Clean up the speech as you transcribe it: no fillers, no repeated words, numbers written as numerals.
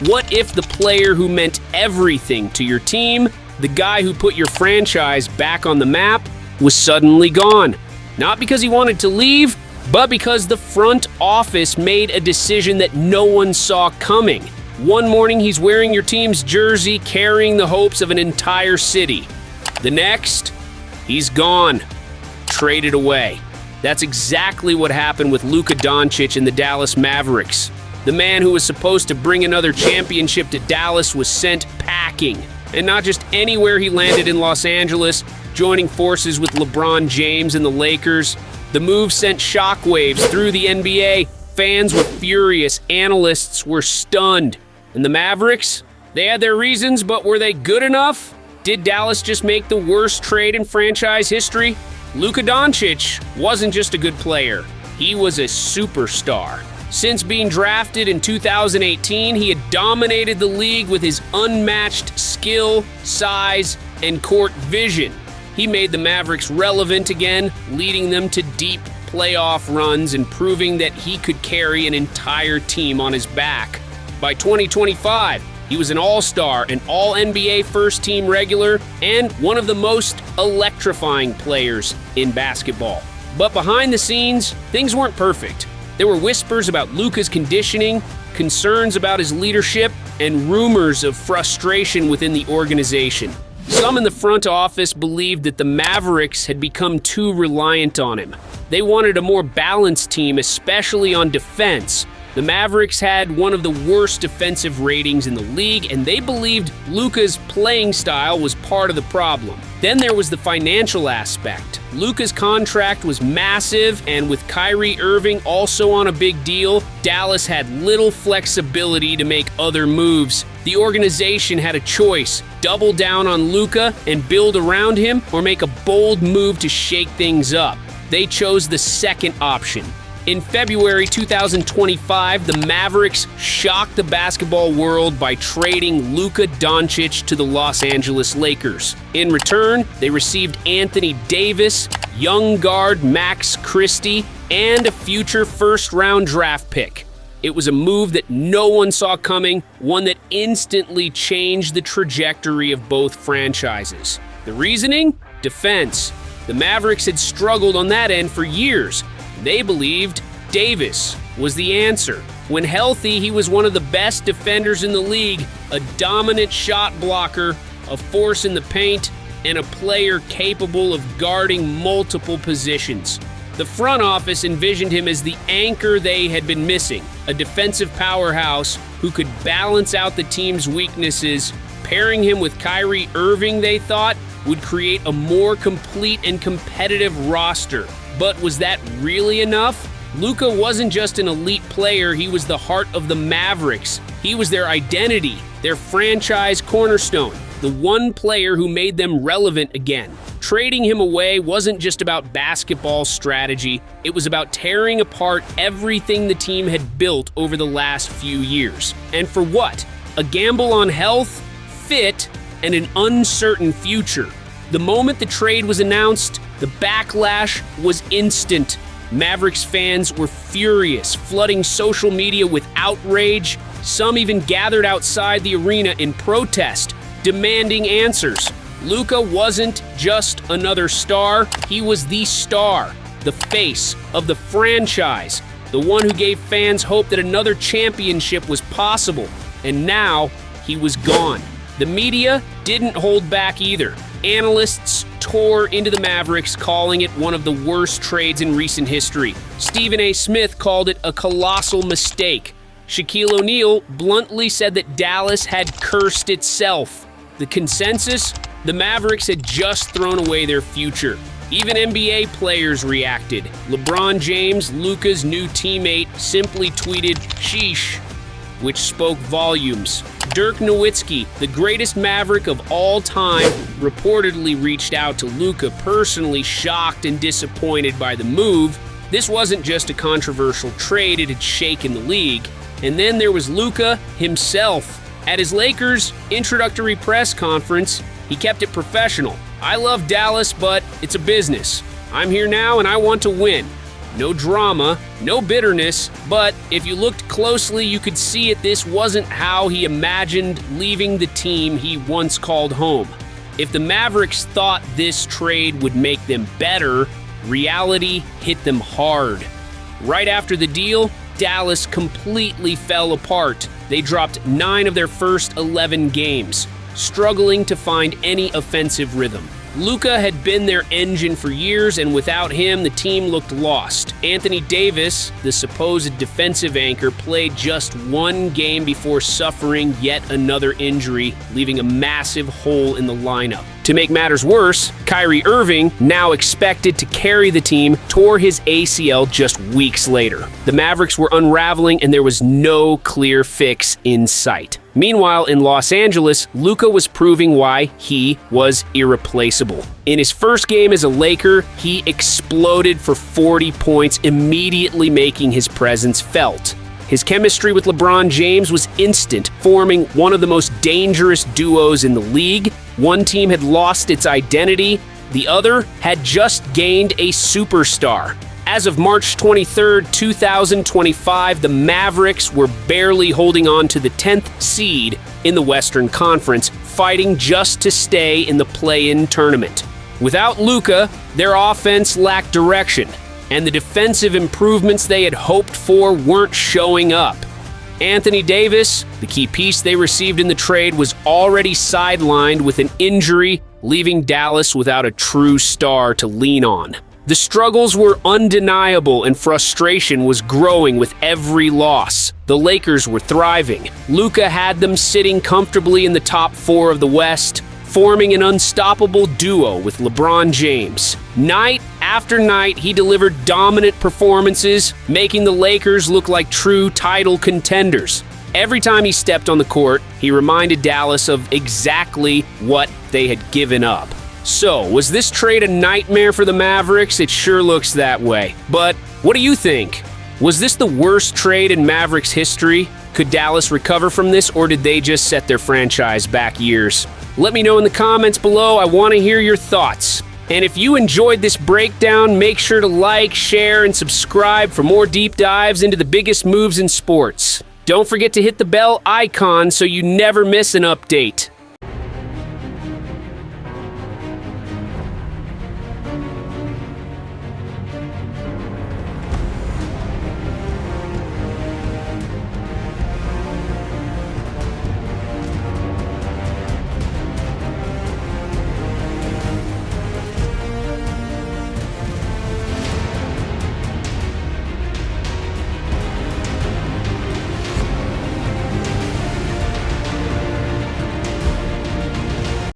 What if the player who meant everything to your team, the guy who put your franchise back on the map, was suddenly gone? Not because he wanted to leave, but because the front office made a decision that no one saw coming. One morning, he's wearing your team's jersey, carrying the hopes of an entire city. The next, he's gone, traded away. That's exactly what happened with Luka Doncic and the Dallas Mavericks. The man who was supposed to bring another championship to Dallas was sent packing. And not just anywhere, he landed in Los Angeles, joining forces with LeBron James and the Lakers. The move sent shockwaves through the NBA. Fans were furious, analysts were stunned. And the Mavericks? They had their reasons, but were they good enough? Did Dallas just make the worst trade in franchise history? Luka Doncic wasn't just a good player, he was a superstar. Since being drafted in 2018, he had dominated the league with his unmatched skill, size, and court vision. He made the Mavericks relevant again, leading them to deep playoff runs and proving that he could carry an entire team on his back. By 2025, he was an all-star, an all-NBA first-team regular, and one of the most electrifying players in basketball. But behind the scenes, things weren't perfect. There were whispers about Luka's conditioning, concerns about his leadership, and rumors of frustration within the organization. Some in the front office believed that the Mavericks had become too reliant on him. They wanted a more balanced team, especially on defense. The Mavericks had one of the worst defensive ratings in the league, and they believed Luka's playing style was part of the problem. Then there was the financial aspect. Luka's contract was massive, and with Kyrie Irving also on a big deal, Dallas had little flexibility to make other moves. The organization had a choice: double down on Luka and build around him, or make a bold move to shake things up. They chose the second option. In February 2025, the Mavericks shocked the basketball world by trading Luka Doncic to the Los Angeles Lakers. In return, they received Anthony Davis, young guard Max Christie, and a future first-round draft pick. It was a move that no one saw coming, one that instantly changed the trajectory of both franchises. The reasoning? Defense. The Mavericks had struggled on that end for years. They believed Davis was the answer. When healthy, he was one of the best defenders in the league, a dominant shot blocker, a force in the paint, and a player capable of guarding multiple positions. The front office envisioned him as the anchor they had been missing, a defensive powerhouse who could balance out the team's weaknesses. Pairing him with Kyrie Irving, they thought, would create a more complete and competitive roster. But was that really enough? Luka wasn't just an elite player, he was the heart of the Mavericks. He was their identity, their franchise cornerstone, the one player who made them relevant again. Trading him away wasn't just about basketball strategy, it was about tearing apart everything the team had built over the last few years. And for what? A gamble on health, fit, and an uncertain future. The moment the trade was announced, the backlash was instant. Mavericks fans were furious, flooding social media with outrage. Some even gathered outside the arena in protest, demanding answers. Luka wasn't just another star, he was the star, the face of the franchise, the one who gave fans hope that another championship was possible. And now, he was gone. The media didn't hold back either. Analysts tore into the Mavericks, calling it one of the worst trades in recent history. Stephen A. Smith called it a colossal mistake. Shaquille O'Neal bluntly said that Dallas had cursed itself. The consensus? The Mavericks had just thrown away their future. Even NBA players reacted. LeBron James, Luka's new teammate, simply tweeted, "Sheesh," which spoke volumes. Dirk Nowitzki, the greatest Maverick of all time, reportedly reached out to Luka personally, shocked and disappointed by the move. This wasn't just a controversial trade, it had shaken the league. And then there was Luka himself. At his Lakers introductory press conference, he kept it professional. "I love Dallas, but it's a business. I'm here now and I want to win. no drama, no bitterness, but if you looked closely, you could see this wasn't how he imagined leaving the team he once called home. If the Mavericks thought this trade would make them better, reality hit them hard. Right after the deal, Dallas completely fell apart. They dropped 9 of their first 11 games, struggling to find any offensive rhythm. Luka had been their engine for years, and without him, the team looked lost. Anthony Davis, the supposed defensive anchor, played just 1 game before suffering yet another injury, leaving a massive hole in the lineup. To make matters worse, Kyrie Irving, now expected to carry the team, tore his ACL just weeks later. The Mavericks were unraveling, and there was no clear fix in sight. Meanwhile, in Los Angeles, Luka was proving why he was irreplaceable. In his first game as a Laker, he exploded for 40 points, immediately making his presence felt. His chemistry with LeBron James was instant, forming one of the most dangerous duos in the league. One team had lost its identity, the other had just gained a superstar. As of March 23, 2025, the Mavericks were barely holding on to the 10th seed in the Western Conference, fighting just to stay in the play-in tournament. Without Luka, their offense lacked direction, and the defensive improvements they had hoped for weren't showing up. Anthony Davis, the key piece they received in the trade, was already sidelined with an injury, leaving Dallas without a true star to lean on. The struggles were undeniable, and frustration was growing with every loss. The Lakers were thriving. Luka had them sitting comfortably in the top 4 of the West, forming an unstoppable duo with LeBron James. Night after night, he delivered dominant performances, making the Lakers look like true title contenders. Every time he stepped on the court, he reminded Dallas of exactly what they had given up. So, was this trade a nightmare for the Mavericks? It sure looks that way. But what do you think? Was this the worst trade in Mavericks history? Could Dallas recover from this, or did they just set their franchise back years? Let me know in the comments below. I want to hear your thoughts. And if you enjoyed this breakdown, make sure to like, share, and subscribe for more deep dives into the biggest moves in sports. Don't forget to hit the bell icon so you never miss an update.